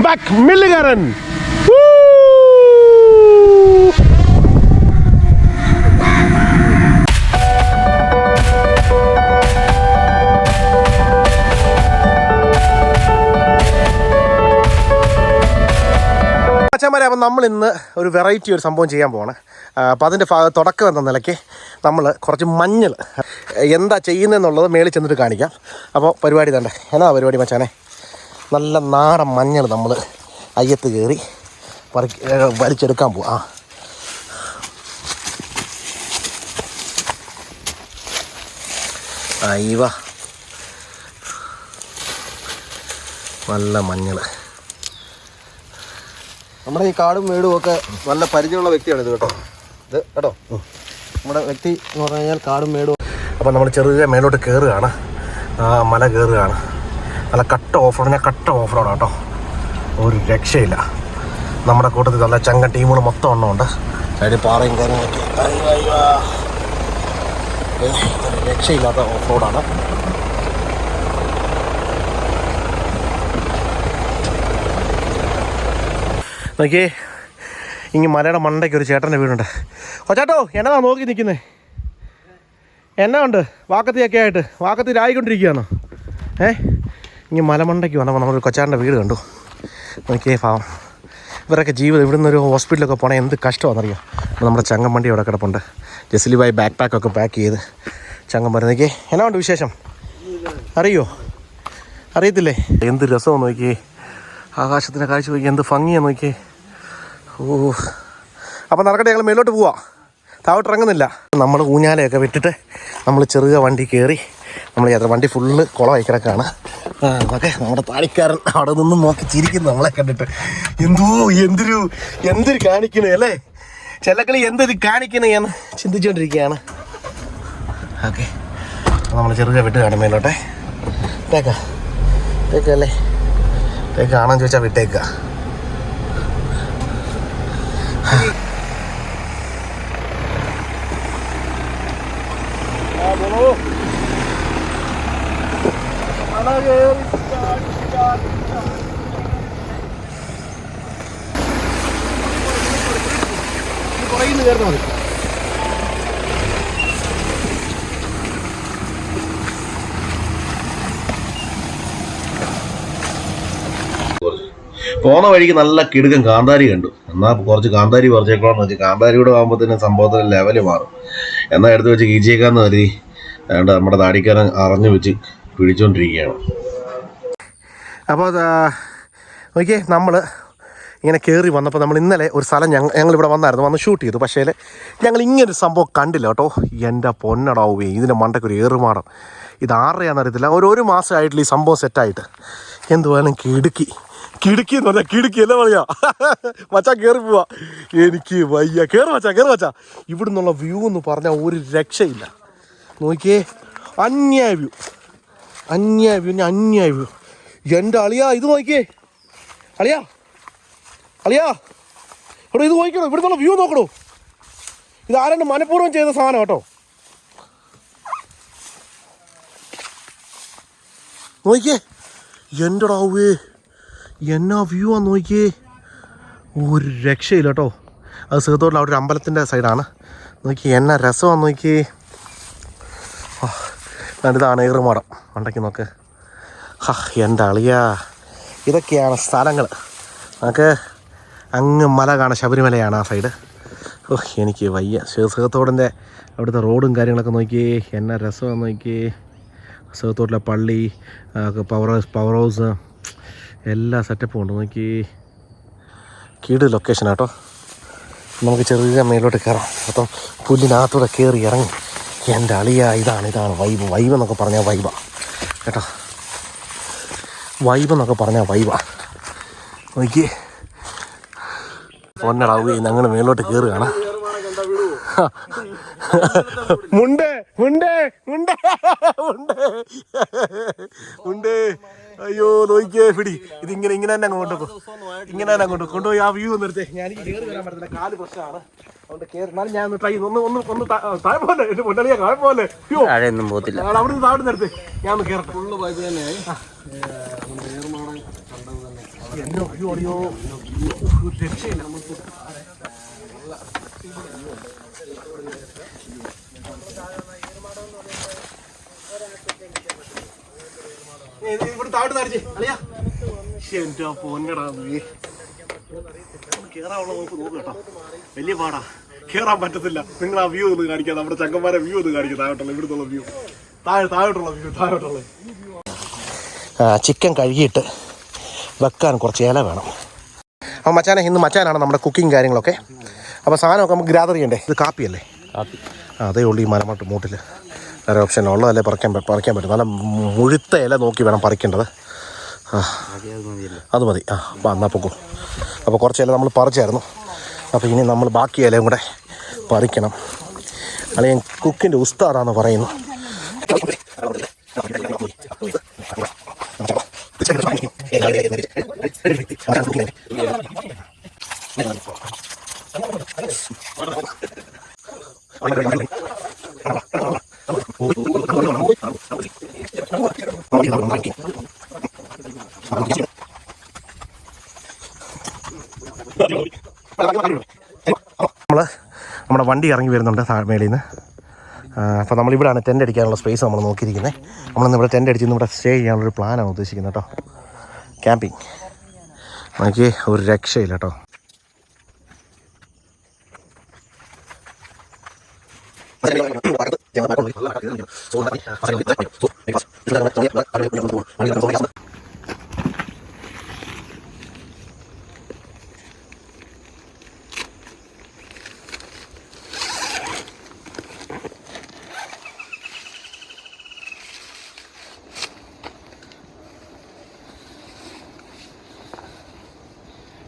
Back മില്ലുകാരൻ. അപ്പം നമ്മൾ ഇന്ന് ഒരു വെറൈറ്റി ഒരു സംഭവം ചെയ്യാൻ പോവാണ്. അപ്പോൾ അതിൻ്റെ തുടക്കം എന്ന നിലയ്ക്ക് നമ്മൾ കുറച്ച് മഞ്ഞൾ എന്താ ചെയ്യുന്നതെന്നുള്ളത് മേളിൽ ചെന്നിട്ട് കാണിക്കാം. അപ്പോൾ പരിപാടി തന്നെ എന്നാ പരിപാടി മച്ചാനെ, നല്ല നാടൻ മഞ്ഞൾ നമ്മൾ അയ്യത്ത് കയറി വലിച്ചെടുക്കാൻ പോവാം. അയ്യവ നല്ല മഞ്ഞൾ. നമ്മുടെ ഈ കാടും വീടും ഒക്കെ നല്ല പരിചയമുള്ള വ്യക്തിയാണ് ഇത് കേട്ടോ. ഇത് കേട്ടോ നമ്മുടെ വ്യക്തി എന്ന് പറഞ്ഞു കഴിഞ്ഞാൽ കാടും മേടും. അപ്പോൾ നമ്മൾ ചെറിയ മേലോട്ട് കയറുകയാണ്, മല കയറുകയാണ്. നല്ല കട്ട ഓഫ് റോഡ്, ഞാൻ കട്ട ഓഫ് റോഡാണ് കേട്ടോ, ഒരു രക്ഷയില്ല. നമ്മുടെ കൂട്ടത്തിൽ നല്ല ചങ്ക ടീമുകൾ മൊത്തം എണ്ണമുണ്ട്. സൈഡിൽ പാറയും കാര്യങ്ങളൊക്കെ, രക്ഷയില്ലാത്ത ഓഫ് റോഡാണ്. നോക്കിയേ, ഇങ്ങ് മലയുടെ മണ്ടയ്ക്ക് ഒരു ചേട്ടൻ്റെ വീടുണ്ട്. കൊച്ചാട്ടോ എന്നതാ നോക്കി നിൽക്കുന്നത്? എന്നാ ഉണ്ട് വാക്കത്തിയൊക്കെ ആയിട്ട്? വാക്കത്തി രായിക്കൊണ്ടിരിക്കുകയാണ്. ഇങ്ങനെ മലമണ്ടയ്ക്ക് വന്നപ്പോൾ നമ്മളൊരു കൊച്ചാട്ടൻ്റെ വീട് കണ്ടു. നോക്കിയേ പാവം, ഇവരൊക്കെ ജീവിതം ഇവിടുന്ന് ഒരു ഹോസ്പിറ്റലൊക്കെ പോകണേ എന്ത് കഷ്ടമാണെന്നറിയാം. നമ്മുടെ ചങ്ങമ്പണ്ടി അവിടെ കിടപ്പുണ്ട്, ജെസിലിബായി ബാക്ക് പാക്കൊക്കെ പാക്ക് ചെയ്ത് ചങ്ങം പറഞ്ഞ്. നോക്കിയേ എന്നാ ഉണ്ട് വിശേഷം? അറിയത്തില്ലേ? എന്ത് രസമാണ് നോക്കിയേ, ആകാശത്തിൻ്റെ കാഴ്ച നോക്കി, എന്ത് ഭംഗിയാണ് നോക്കിയേ. അപ്പോൾ നടക്കട്ടെ, ഞങ്ങൾ മേലോട്ട് പോവാം. താഴോട്ട് ഇറങ്ങുന്നില്ല. നമ്മൾ ഊഞ്ഞാലയൊക്കെ വിട്ടിട്ട് നമ്മൾ ചെറിയ വണ്ടി കയറി നമ്മൾ യാത്ര. വണ്ടി ഫുള്ള് കുളമായി കിടക്കാണ്. അതൊക്കെ നമ്മുടെ താടിക്കാരൻ അവിടെ നിന്നും നോക്കി ചിരിക്കുന്നു നമ്മളെ കണ്ടിട്ട്. എന്തൊരു കാണിക്കണേ അല്ലേ, ചിലക്കളി എന്തൊരു കാണിക്കണേ എന്ന് ചിന്തിച്ചുകൊണ്ടിരിക്കുകയാണ്. ഓക്കെ, നമ്മൾ ചെറുതായി വിട്ട് കാണും മേലോട്ടെ. തേക്കല്ലേ, തേക്കാണെന്ന് ചോദിച്ചാൽ വിട്ടേക്കുക. പോണ വഴിക്ക് നല്ല കിടുക്കൻ കാന്താരി കണ്ടു. എന്നാൽ കുറച്ച് കാന്താരി പറിച്ചേക്കണമെന്ന് വെച്ചാൽ കാന്താരി കൂടെ ആകുമ്പോഴത്തേനും സംഭവത്തിന് ലെവല് മാറും. എന്നാൽ എടുത്ത് വെച്ച് കീച്ചേക്കാന്ന് കരുതി അതുകൊണ്ട് നമ്മുടെ താടിക്കാരൻ അറിഞ്ഞു വെച്ച് പിടിച്ചുകൊണ്ടിരിക്കുകയാണ്. അപ്പോൾ നോക്കിയേ, നമ്മൾ ഇങ്ങനെ കയറി വന്നപ്പോൾ നമ്മൾ ഇന്നലെ ഒരു സ്ഥലം ഞങ്ങളിവിടെ വന്ന് ഷൂട്ട് ചെയ്തു. പക്ഷേ ഞങ്ങൾ ഇങ്ങനൊരു സംഭവം കണ്ടില്ല കേട്ടോ. എൻ്റെ പൊന്നടാവേ, ഇതിൻ്റെ മണ്ടയ്ക്കൊരു ഏറുമാടം. ഇത് ആരുടെയാണെന്നറിയത്തില്ല. ഒരു മാസമായിട്ടില്ല ഈ സംഭവം സെറ്റായിട്ട്. എന്തുവായാലും കിടുക്കി എന്ന് പറഞ്ഞാൽ കിടുക്കി അല്ലേ പറയാ. മച്ചാ കയറി പോവാ, എനിക്ക് വയ്യ. കയറി മച്ചാ. ഇവിടെ നിന്നുള്ള വ്യൂ എന്ന് പറഞ്ഞാൽ ഒരു രക്ഷയില്ല. നോക്കിയേ, അന്യായ വ്യൂ. എൻ്റെ അളിയാ ഇത് നോക്കിയേ, അളിയാ എടോ ഇത് നോക്കിക്കണോ, ഇവിടെ നിന്നുള്ള വ്യൂ നോക്കണോ. ഇത് ആരാണ്ട് മനഃപൂർവ്വം ചെയ്ത സാധനം കേട്ടോ. നോക്കിയേ, എൻ്റെ ഡാവേ എന്നാ വ്യൂ ആന്ന് നോക്കിയേ, ഒരു രക്ഷയില്ല കേട്ടോ. അത് സേത്തോട്ടിൽ അവിടെ ഒരു അമ്പലത്തിൻ്റെ സൈഡാണ്. നോക്കിയേ എന്നാ രസമാന്ന് നോക്കിയേ. ഇതാണ് ഏറുമാടം, മണ്ടയ്ക്ക് നോക്ക്. എൻ്റെ അളിയാ, ഇതൊക്കെയാണ് സ്ഥലങ്ങൾ. നമുക്ക് അങ്ങ് മല കാണാം, ശബരിമലയാണ് ആ സൈഡ്. എനിക്ക് വയ്യ. സേത്തോടിൻ്റെ അവിടുത്തെ റോഡും കാര്യങ്ങളൊക്കെ നോക്കിയേ, എന്നാ രസമാന്ന് നോക്കിയേ. സേത്തോട്ടിലെ പള്ളി, പവർ ഹൗസ്, എല്ലാ സെറ്റപ്പും ഉണ്ട്. നോക്കി കീട് ലൊക്കേഷൻ കേട്ടോ. നമുക്ക് ചെറിയ മേലോട്ട് കയറാം. അപ്പം പുല്ലിനകത്തൂടെ കയറി ഇറങ്ങി. എൻ്റെ അളിയ ഇതാണ് വൈബ് എന്നൊക്കെ പറഞ്ഞാൽ വൈബാ കേട്ടോ. വൈബ് പറഞ്ഞാൽ വൈബാ. നോക്കി പൊന്നടാവുക, ഞങ്ങൾ മേലോട്ട് കയറുകയാണ്. മുണ്ടേ അയ്യോ നോക്കിയേ, പിടി. ഇങ്ങനെ തന്നെ അങ്ങോട്ട് കൊണ്ടുപോയി ആ വ്യൂ നിർത്തേ. ഞാൻ കയറി വരാൻ പറ്റില്ല, കാല് പ്രശ്നമാണ്. അതുകൊണ്ട് കയറി എന്നാലും ഞാൻ ട്രൈ ചെയ്തു. ഒന്ന് താഴെ പോലെ എന്റെ മുന്നണിയാ താഴെ പോലെ താഴെയൊന്നും പോകത്തില്ല. അവിടുന്ന് താഴെ നിർത്തി ഞാൻ ഒന്ന് കയറട്ടെ. ഫുള്ള് പൈപ്പ് തന്നെയായി. എന്നോ അയ്യോ രക്ഷയില്ല നമുക്ക്. ഇവിടെ താഴെ താടിച്ചേ അളിയാ. എന്റെ പൊന്നടാ കേറാനുള്ള നോക്ക് കേട്ടോ. വലിയ പാടാ, കേറാൻ പറ്റത്തില്ല. നിങ്ങൾ ആ വ്യൂ ഒന്ന് കാണിക്കാം, നമ്മുടെ ചങ്ങന്മാരെ വ്യൂ ഒന്ന് കാണിക്കാം. താഴോട്ടുള്ള ഇവിടുത്തെ വ്യൂ, താഴോട്ടുള്ള വ്യൂ, താഴോട്ടുള്ള. ചിക്കൻ കഴുകിയിട്ട് വെക്കാൻ കുറച്ച് ഇല വേണം. അപ്പോൾ മച്ചാനെ ഇന്ന് മച്ചാനാണ് നമ്മുടെ കുക്കിങ് കാര്യങ്ങളൊക്കെ. അപ്പോൾ സാധനമൊക്കെ നമുക്ക് ഗ്രാദർ ചെയ്യണ്ടേ. ഇത് കാപ്പിയല്ലേ? കാപ്പി. അതേ ഉള്ളൂ ഈ മരമാട്ട് മൂട്ടിൽ. വേറെ ഓപ്ഷൻ ഉള്ളതല്ലേ പറിക്കാൻ പറ്റും. നല്ല മുഴുത്ത ഇല നോക്കി വേണം പറിക്കേണ്ടത്. അത് മതി. അപ്പോൾ എന്നാൽ പോക്കൂ. അപ്പോൾ കുറച്ച് ഇല നമ്മൾ പറിച്ചായിരുന്നു. അപ്പോൾ ഇനി നമ്മൾ ബാക്കി ഇലയും കൂടെ പറിക്കണം. അല്ലെങ്കിൽ കുക്കിൻ്റെ ഉസ്താദാണെന്ന് പറയുന്നു. നമ്മുടെ വണ്ടി ഇറങ്ങി വരുന്നുണ്ട് മേളിൽ നിന്ന്. അപ്പോൾ നമ്മളിവിടെയാണ് ടെൻ്റ് അടിക്കാനുള്ള സ്പേസ് നമ്മൾ നോക്കിയിരിക്കുന്നത്. നമ്മളിന്ന് ഇവിടെ ടെൻ്റ് അടിച്ച് ഇവിടെ സ്റ്റേ ചെയ്യാനുള്ളൊരു പ്ലാനാണ് ഉദ്ദേശിക്കുന്നത് കേട്ടോ. ക്യാമ്പിങ് നമുക്ക് ഒരു രക്ഷയില്ല കേട്ടോ.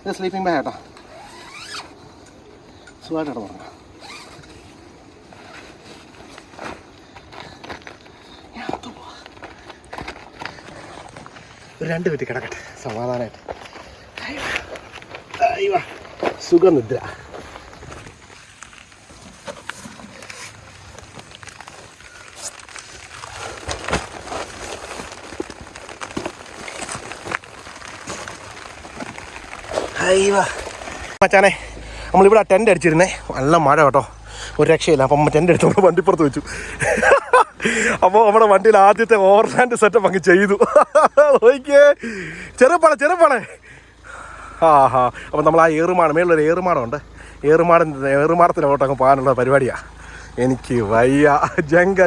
ഇത് സ്ലീപ്പിംഗ് ബാഗ് കേട്ടോ. സുഖമായിട്ടോ പറഞ്ഞു. ഒരു 2 മിനിറ്റ് കിടക്കട്ടെ സമാധാനമായിട്ട്. സുഖനിദ്ര. മച്ചാനെ നമ്മളിവിടെ ടെൻ്റ് അടിച്ചിരുന്നേ. നല്ല മഴ കേട്ടോ, ഒരു രക്ഷയില്ല. അപ്പം ടെൻ്റ് എടുത്ത് നമ്മൾ വണ്ടിപ്പുറത്ത് വെച്ചു. അപ്പോൾ നമ്മുടെ വണ്ടിയിൽ ആദ്യത്തെ ഓവർലാൻഡ് സെറ്റപ്പ് അങ്ങ് ചെയ്തു. നോക്കിയേ, ചെറുപ്പാണേ. അപ്പം നമ്മൾ ആ മേളിലൊരു ഏറുമാടമുണ്ട്. ഏറുമാടത്തിലോട്ട് അങ്ങ് പോകാനുള്ള പരിപാടിയാണ്. എനിക്ക് വയ്യ. ജഗ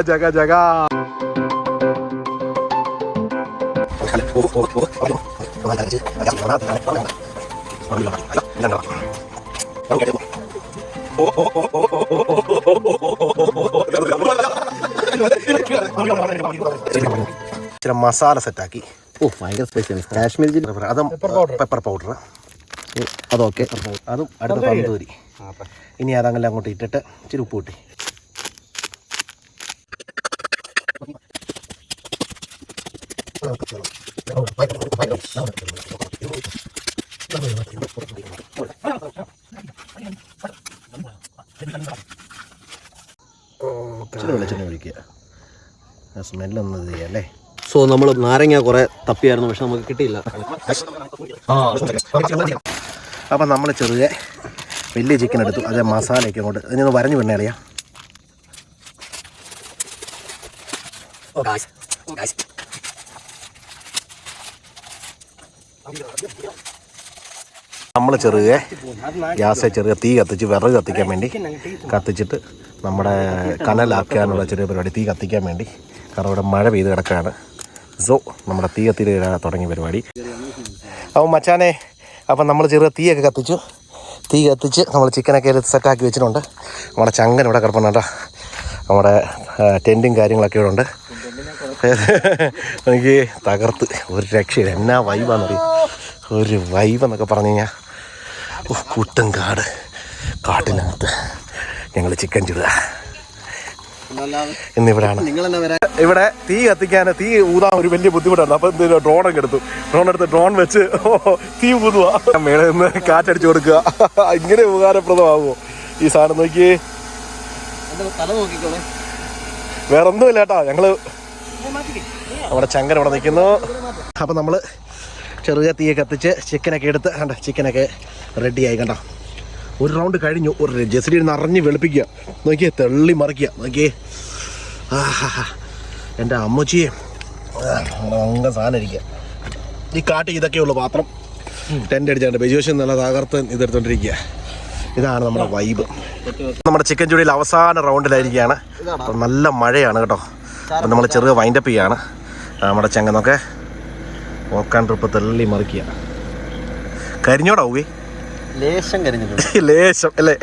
ചില മസാല സെറ്റാക്കി. ഭയങ്കര സ്പെഷ്യൽ കാശ്മീർ ചില്ലി. അതും പെപ്പർ പൗഡർ. അതൊക്കെ അതും അടുത്ത തന്തൂരി. ഇനി അതങ്ങനെ അങ്ങോട്ട് ഇട്ടിട്ട് ഇച്ചിരി ഉപ്പ് കൂട്ടി. വെളിച്ചെണ്ണ ഒഴിക്കുക. സ്മെല്ലൊന്നും ചെയ്യല്ലേ. സോ നമ്മൾ നാരങ്ങ കുറെ തപ്പിയായിരുന്നു, പക്ഷെ നമുക്ക് കിട്ടിയില്ല. അപ്പം നമ്മൾ ചെറിയ വലിയ ചിക്കൻ എടുത്തു. അതേ മസാലയൊക്കെ അങ്ങോട്ട് ഇതിനൊന്ന് വരഞ്ഞു വിടണേ അറിയാം. നമ്മൾ ചെറിയ തീ കത്തിച്ച് വിറക് കത്തിക്കാൻ വേണ്ടി കത്തിച്ചിട്ട് നമ്മുടെ കനലാക്കാനുള്ള ചെറിയ പരിപാടി. തീ കത്തിക്കാൻ വേണ്ടി, കാരണം ഇവിടെ മഴ പെയ്ത് കിടക്കുകയാണ്. സോ നമ്മുടെ തീ കത്തി തുടങ്ങിയ പരിപാടി. അപ്പോൾ മച്ചാനെ, അപ്പം നമ്മൾ ചെറിയ തീയൊക്കെ കത്തിച്ചു. തീ കത്തിച്ച് നമ്മൾ ചിക്കനൊക്കെ സെറ്റാക്കി വെച്ചിട്ടുണ്ട്. നമ്മുടെ ചങ്കൻ ഇവിടെ കിടപ്പുണ്ട് കേട്ടോ. നമ്മുടെ ടെൻറ്റും കാര്യങ്ങളൊക്കെ ഇവിടെ ഉണ്ട്. എനിക്ക് തകർത്ത് ഒരു രക്ഷയില്ല. എന്നാ വൈബാന്നറിയാം. ഒരു വൈബെന്നൊക്കെ പറഞ്ഞു കഴിഞ്ഞാൽ കുട്ടും കാട്ടിനകത്ത് ഞങ്ങൾ ചിക്കൻ ചുടുക. ഇന്നിവിടെയാണ്. ഇവിടെ തീ കത്തിക്കാൻ, തീ ഊതാൻ ഒരു വലിയ ബുദ്ധിമുട്ടാണ്. അപ്പോൾ എന്തെങ്കിലും ഡ്രോൺ എടുത്ത് ഡ്രോൺ വെച്ച് തീ ഊതുക. മേളിൽ നിന്ന് കാറ്റടിച്ചു കൊടുക്കുക. ഇങ്ങനെ ഉപകാരപ്രദമാകുമോ? ഈ സാധനം നോക്കിയേ, തല നോക്കിക്കോളെ. വേറെ ഒന്നുമില്ല കേട്ടോ. ഞങ്ങള് നമ്മുടെ ചങ്കൻ ഇവിടെ നിൽക്കുന്നു. അപ്പം നമ്മൾ ചെറിയ തീയെ കത്തിച്ച് ചിക്കനൊക്കെ എടുത്ത് കണ്ട ചിക്കനൊക്കെ റെഡിയായി കണ്ടോ. ഒരു റൗണ്ട് കഴിഞ്ഞു. ഒരു ജെസിഡി നിറഞ്ഞ് വെളുപ്പിക്കുക. നോക്കിയേ, തെള്ളി മറിക്കുക. നോക്കിയേ, എൻ്റെ അമ്മച്ചിയെ ഭയങ്കര സാധനം ഇരിക്കുക. ഈ കാട്ടി ഇതൊക്കെ ഉള്ളു പാത്രം. ടെൻ്റ് അടിച്ചാണ്ട് ബെജോഷൻ നല്ല തകർത്ത് ഇതെടുത്തോണ്ടിരിക്കുക. ഇതാണ് നമ്മുടെ വൈബ്. നമ്മുടെ ചിക്കൻ ചൂടിയിൽ അവസാന റൗണ്ടിലായിരിക്കുകയാണ്. അപ്പം നല്ല മഴയാണ് കേട്ടോ. അപ്പം നമ്മൾ ചെറിയ വൈൻഡപ്പ് ചെയ്യാണ്. നമ്മുടെ ചെങ്ങന്നൊക്കെ വോക്കാൻ ട്രിപ്പ് തള്ളി മറിക്കുക. കരിഞ്ഞോടാവേ? ലേശം കരിഞ്ഞിട്ടുണ്ട്. ലേശം അല്ലേ?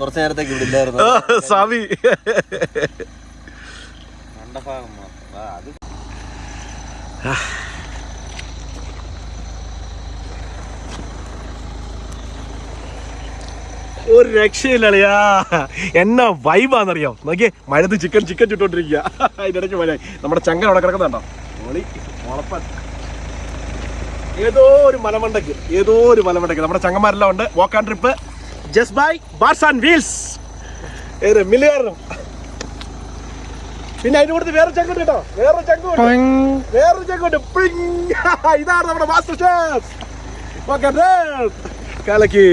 കുറച്ചു നേരത്തേക്ക് ഇവിടെ ഇല്ലായിരുന്നു. സ്വാമി ഒരു രക്ഷയില്ലളിയാ. എന്നാ വൈബാന്നറിയോ? നോക്കിയേ, മഴത്ത് ചിക്കൻ ചുട്ടോണ്ടിരിക്കുക. അതിൻ്റെ ഇടയ്ക്ക് മഴ. നമ്മുടെ ചങ്കൻ അവിടെ കിടക്കുന്നുണ്ടോ? ഓളി മുളപ്പൻ. ഏതോ ഒരു മലമണ്ടയ്ക്ക് നമ്മുടെ ചങ്ങന്മാരെല്ലാം ഉണ്ട്. Walk and trip just by bars and wheels. മില്ലുകാരനും പിന്നെ അതിന് കൊടുത്ത് വേറെ ചങ്കുണ്ട് കേട്ടോ. വേറൊരു ചങ്കുണ്ട്. ഇതാണ് നമ്മുടെ മാസ്റ്റർ ഷെഫ്. കലക്കി.